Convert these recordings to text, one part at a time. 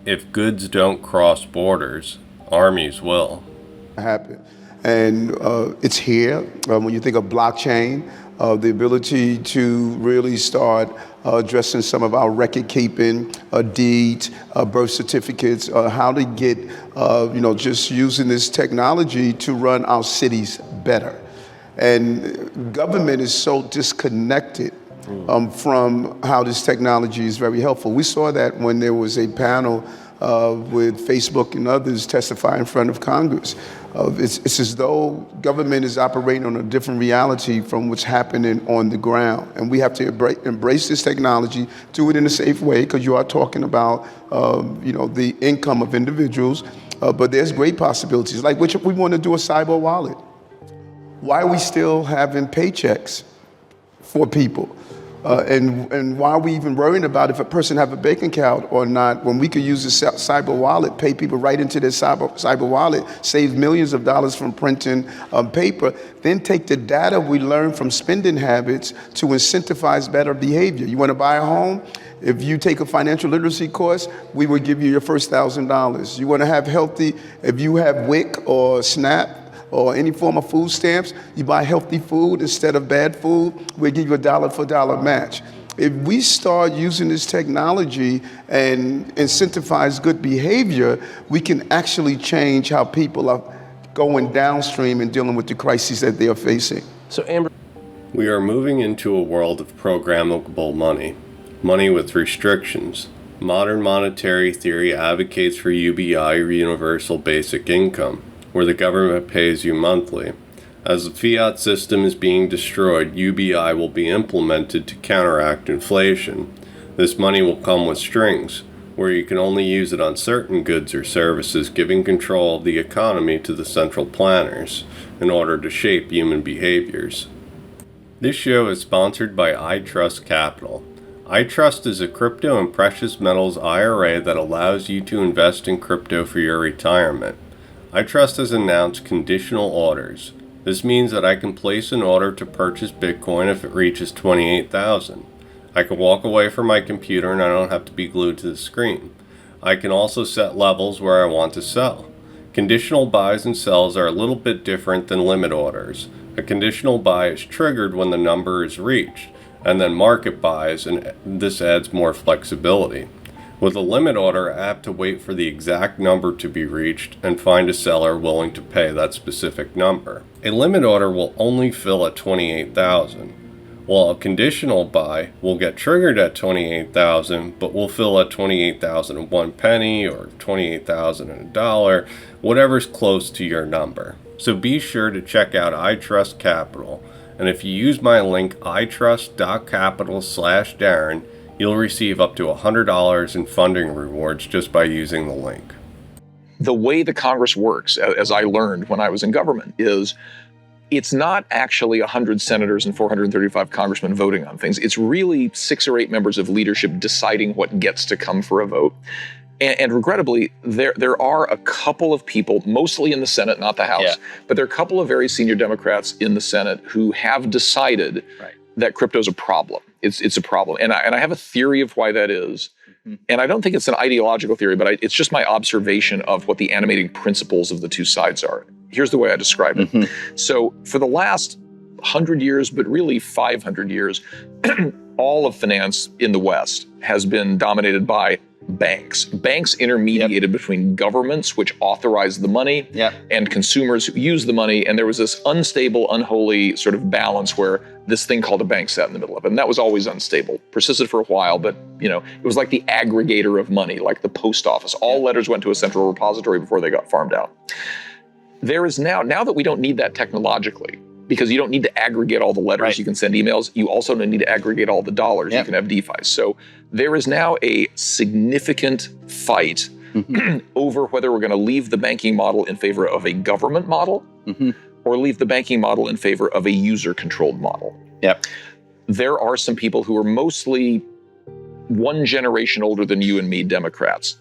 if goods don't cross borders, armies will. Happen. And it's here. When you think of blockchain, the ability to really start addressing some of our record keeping, deeds, birth certificates, how to get, just using this technology to run our cities better. And government is so disconnected from how this technology is very helpful. We saw that when there was a panel with Facebook and others testify in front of Congress. It's as though government is operating on a different reality from what's happening on the ground. And we have to embrace this technology, do it in a safe way, because you are talking about the income of individuals, but there's great possibilities. Like we want to do a cyber wallet. Why are we still having paychecks for people? And why are we even worrying about if a person have a bank account or not, when we could use the cyber wallet, pay people right into their cyber wallet, save millions of dollars from printing paper, then take the data we learn from spending habits to incentivize better behavior. You want to buy a home? If you take a financial literacy course, we will give you your first $1,000. You want to have healthy, if you have WIC or SNAP, or any form of food stamps, you buy healthy food instead of bad food, we'll give you a dollar for dollar match. If we start using this technology and incentivize good behavior, we can actually change how people are going downstream and dealing with the crises that they are facing. So Amber, we are moving into a world of programmable money with restrictions. Modern monetary theory advocates for UBI, or Universal Basic Income, where the government pays you monthly. As the fiat system is being destroyed, UBI will be implemented to counteract inflation. This money will come with strings, where you can only use it on certain goods or services, giving control of the economy to the central planners in order to shape human behaviors. This show is sponsored by iTrustCapital. iTrust is a crypto and precious metals IRA that allows you to invest in crypto for your retirement. iTrust has announced conditional orders. This means that I can place an order to purchase Bitcoin if it reaches 28,000. I can walk away from my computer and I don't have to be glued to the screen. I can also set levels where I want to sell. Conditional buys and sells are a little bit different than limit orders. A conditional buy is triggered when the number is reached, and then market buys, and this adds more flexibility. With a limit order, I have to wait for the exact number to be reached and find a seller willing to pay that specific number. A limit order will only fill at 28,000, while a conditional buy will get triggered at 28,000, but will fill at 28,001 penny or 28,000 $1, whatever's close to your number. So be sure to check out iTrustCapital, and if you use my link iTrust.capital/Darren, you'll receive up to $100 in funding rewards just by using the link. The way the Congress works, as I learned when I was in government, is it's not actually 100 senators and 435 congressmen voting on things. It's really 6 or 8 members of leadership deciding what gets to come for a vote. And regrettably, there are a couple of people, mostly in the Senate, not the House, but there are a couple of very senior Democrats in the Senate who have decided that crypto is a problem. It's a problem. And I have a theory of why that is. And I don't think it's an ideological theory, but it's just my observation of what the animating principles of the two sides are. Here's the way I describe it. So for the last 100 years, but really 500 years, all of finance in the West has been dominated by banks. Banks intermediated between governments, which authorize the money, and consumers who use the money. And there was this unstable, unholy sort of balance where this thing called a bank sat in the middle of it. And that was always unstable. Persisted for a while, but it was like the aggregator of money, like the post office. All letters went to a central repository before they got farmed out. There is now that we don't need that technologically, because you don't need to aggregate all the letters, you can send emails. You also don't need to aggregate all the dollars. You can have DeFi. So there is now a significant fight over whether we're going to leave the banking model in favor of a government model or leave the banking model in favor of a user-controlled model. There are some people who are mostly one generation older than you and me, Democrats.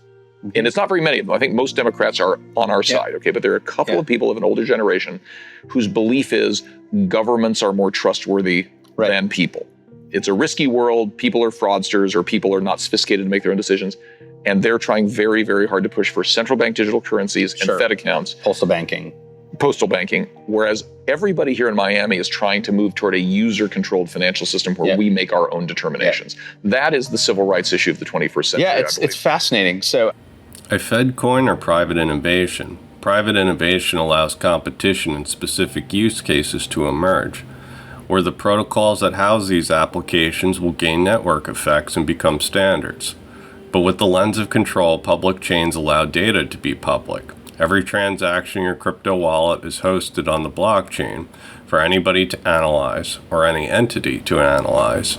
And it's not very many of them. I think most Democrats are on our side, okay? But there are a couple of people of an older generation whose belief is governments are more trustworthy than people. It's a risky world. People are fraudsters, or people are not sophisticated to make their own decisions. And they're trying very, very hard to push for central bank digital currencies and Fed accounts. Postal banking, whereas everybody here in Miami is trying to move toward a user-controlled financial system where we make our own determinations. That is the civil rights issue of the 21st century. Yeah, it's fascinating. So, A Fed coin or private innovation? Private innovation allows competition and specific use cases to emerge, where the protocols that house these applications will gain network effects and become standards. But with the lens of control, public chains allow data to be public. Every transaction in your crypto wallet is hosted on the blockchain for anybody to analyze, or any entity to analyze.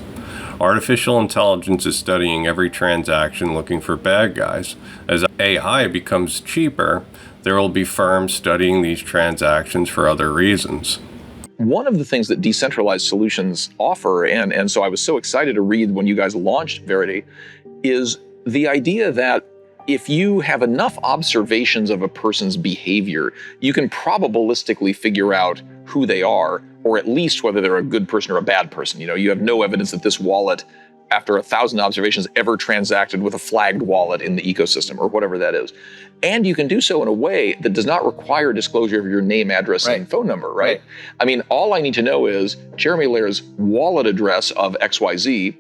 Artificial intelligence is studying every transaction looking for bad guys. As AI becomes cheaper, there will be firms studying these transactions for other reasons. One of the things that decentralized solutions offer, and so I was so excited to read when you guys launched Verity, is the idea that if you have enough observations of a person's behavior, you can probabilistically figure out who they are, or at least whether they're a good person or a bad person. You have no evidence that this wallet, after 1,000 observations, ever transacted with a flagged wallet in the ecosystem, or whatever that is. And you can do so in a way that does not require disclosure of your name, address, and phone number, right? I mean, all I need to know is Jeremy Lair's wallet address of XYZ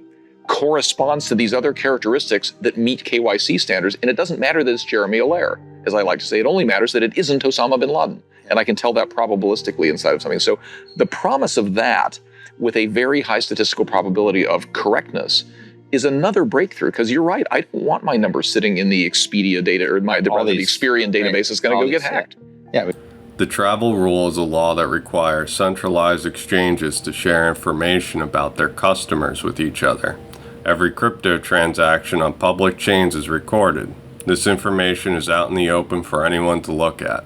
corresponds to these other characteristics that meet KYC standards, and it doesn't matter that it's Jeremy Allaire. As I like to say, it only matters that it isn't Osama bin Laden, and I can tell that probabilistically inside of something. So the promise of that, with a very high statistical probability of correctness, is another breakthrough, because you're right, I don't want my number sitting in the Expedia data, or the Experian database is going to go get hacked. Yeah. The travel rule is a law that requires centralized exchanges to share information about their customers with each other. Every crypto transaction on public chains is recorded. This information is out in the open for anyone to look at.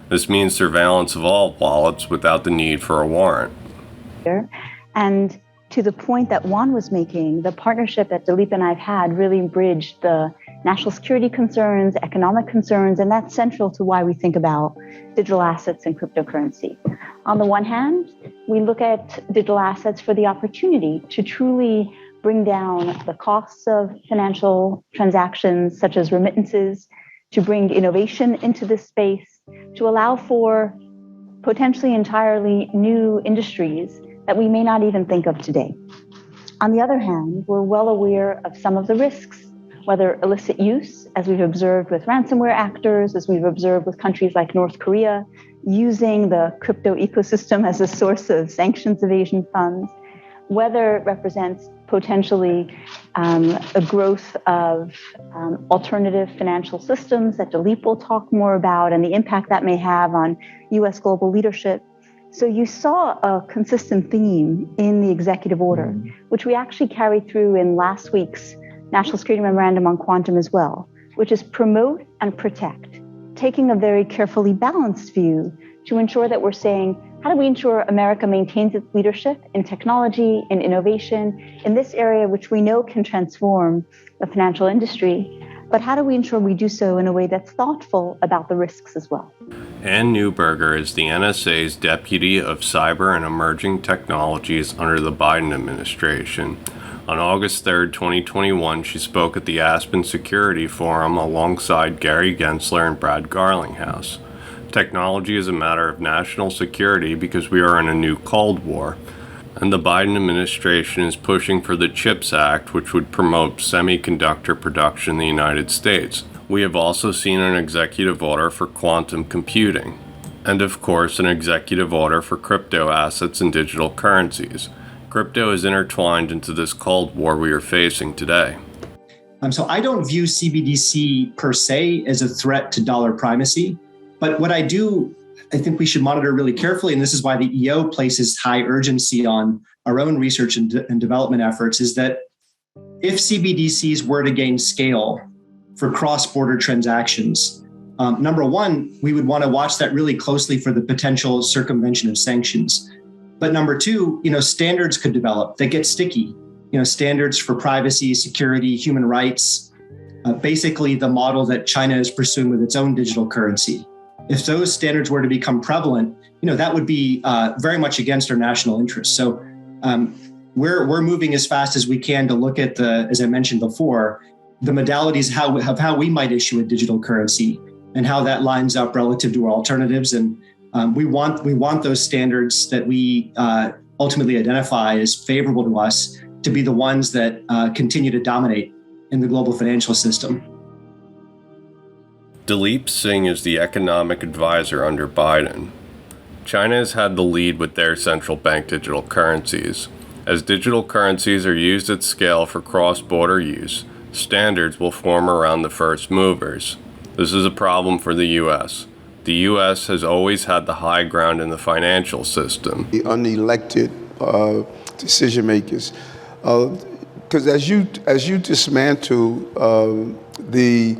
This means surveillance of all wallets without the need for a warrant. And to the point that Juan was making, the partnership that Dilip and I have had really bridged the national security concerns, economic concerns, and that's central to why we think about digital assets and cryptocurrency. On the one hand, we look at digital assets for the opportunity to truly bring down the costs of financial transactions, such as remittances, to bring innovation into this space, to allow for potentially entirely new industries that we may not even think of today. On the other hand, we're well aware of some of the risks, whether illicit use, as we've observed with ransomware actors, as we've observed with countries like North Korea, using the crypto ecosystem as a source of sanctions evasion funds, whether it represents potentially a growth of alternative financial systems that Dilip will talk more about, and the impact that may have on U.S. global leadership. So you saw a consistent theme in the executive order, which we actually carried through in last week's National Security Memorandum on Quantum as well, which is promote and protect, taking a very carefully balanced view to ensure that we're saying, how do we ensure America maintains its leadership in technology, in innovation, in this area which we know can transform the financial industry, but how do we ensure we do so in a way that's thoughtful about the risks as well? Ann Neuberger is the NSA's Deputy of Cyber and Emerging Technologies under the Biden administration. On August 3, 2021, she spoke at the Aspen Security Forum alongside Gary Gensler and Brad Garlinghouse. Technology is a matter of national security because we are in a new Cold War, and the Biden administration is pushing for the CHIPS Act, which would promote semiconductor production in the United States. We have also seen an executive order for quantum computing, and of course an executive order for crypto assets and digital currencies. Crypto is intertwined into this Cold War we are facing today. So I don't view CBDC per se as a threat to dollar primacy. But what I think we should monitor really carefully, and this is why the EO places high urgency on our own research and development efforts, is that if CBDCs were to gain scale for cross-border transactions, number one, we would want to watch that really closely for the potential circumvention of sanctions. But number two, standards could develop that get sticky. Standards for privacy, security, human rights, basically the model that China is pursuing with its own digital currency. If those standards were to become prevalent, that would be very much against our national interests. So we're moving as fast as we can to look at as I mentioned before, the modalities of how we might issue a digital currency and how that lines up relative to our alternatives. And we want those standards that we ultimately identify as favorable to us to be the ones that continue to dominate in the global financial system. Dileep Singh is the economic advisor under Biden. China has had the lead with their central bank digital currencies. As digital currencies are used at scale for cross-border use, standards will form around the first movers. This is a problem for the U.S. The U.S. has always had the high ground in the financial system. The unelected decision makers, because as you dismantle the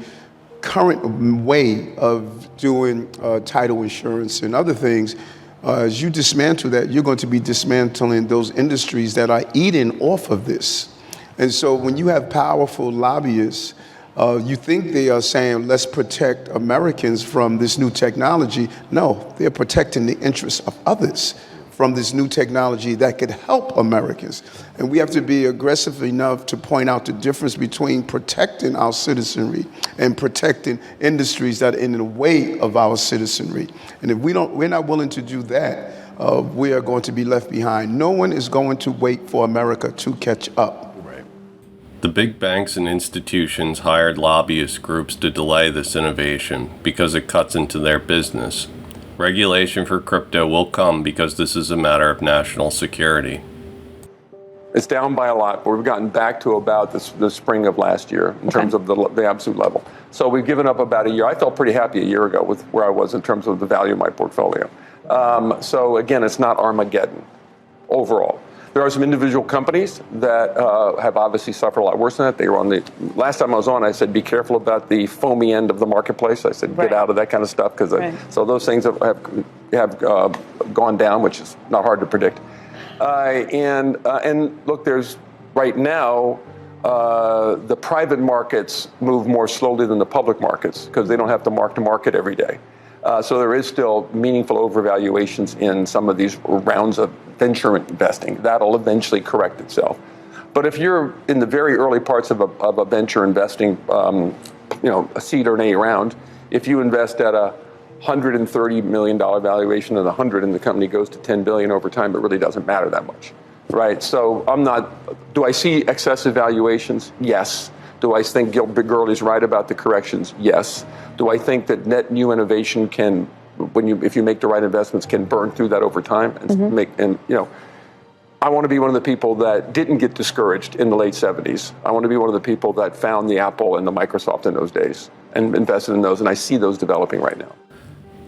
current way of doing title insurance and other things, as you dismantle that, you're going to be dismantling those industries that are eating off of this. And so when you have powerful lobbyists, you think they are saying, let's protect Americans from this new technology. No, they're protecting the interests of others from this new technology that could help Americans. And we have to be aggressive enough to point out the difference between protecting our citizenry and protecting industries that are in the way of our citizenry. And if we're not willing to do that, we are going to be left behind. No one is going to wait for America to catch up. The big banks and institutions hired lobbyist groups to delay this innovation because it cuts into their business. Regulation for crypto will come because this is a matter of national security. It's down by a lot, but we've gotten back to about the spring of last year in terms of the absolute level. So we've given up about a year. I felt pretty happy a year ago with where I was in terms of the value of my portfolio. So again, it's not Armageddon overall. There are some individual companies that have obviously suffered a lot worse than that. They were on the last time I was on. I said, be careful about the foamy end of the marketplace. I said, get out of that kind of stuff because so those things have gone down, which is not hard to predict. And look, there's right now the private markets move more slowly than the public markets because they don't have to mark to market every day. So there is still meaningful overvaluations in some of these rounds of venture investing. That'll eventually correct itself. But if you're in the very early parts of a venture investing, a seed or an A round, if you invest at a $130 million valuation and 100 and the company goes to 10 billion over time, it really doesn't matter that much, right? So do I see excessive valuations? Yes. Do I think Gurley's right about the corrections? Yes. Do I think that net new innovation can, if you make the right investments, can burn through that over time and I want to be one of the people that didn't get discouraged in the late 70s. I want to be one of the people that found the Apple and the Microsoft in those days and invested in those, and I see those developing right now.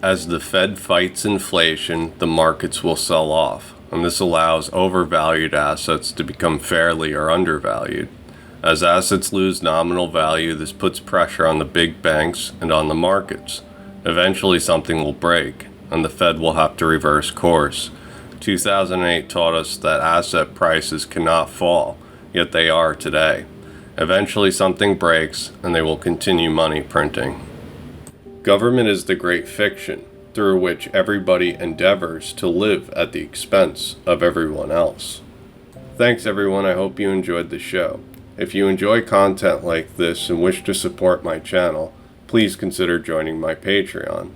As the Fed fights inflation, the markets will sell off, and this allows overvalued assets to become fairly or undervalued. As assets lose nominal value, this puts pressure on the big banks and on the markets. Eventually something will break, and the Fed will have to reverse course. 2008 taught us that asset prices cannot fall, yet they are today. Eventually something breaks, and they will continue money printing. Government is the great fiction, through which everybody endeavors to live at the expense of everyone else. Thanks everyone, I hope you enjoyed the show. If you enjoy content like this and wish to support my channel, please consider joining my Patreon.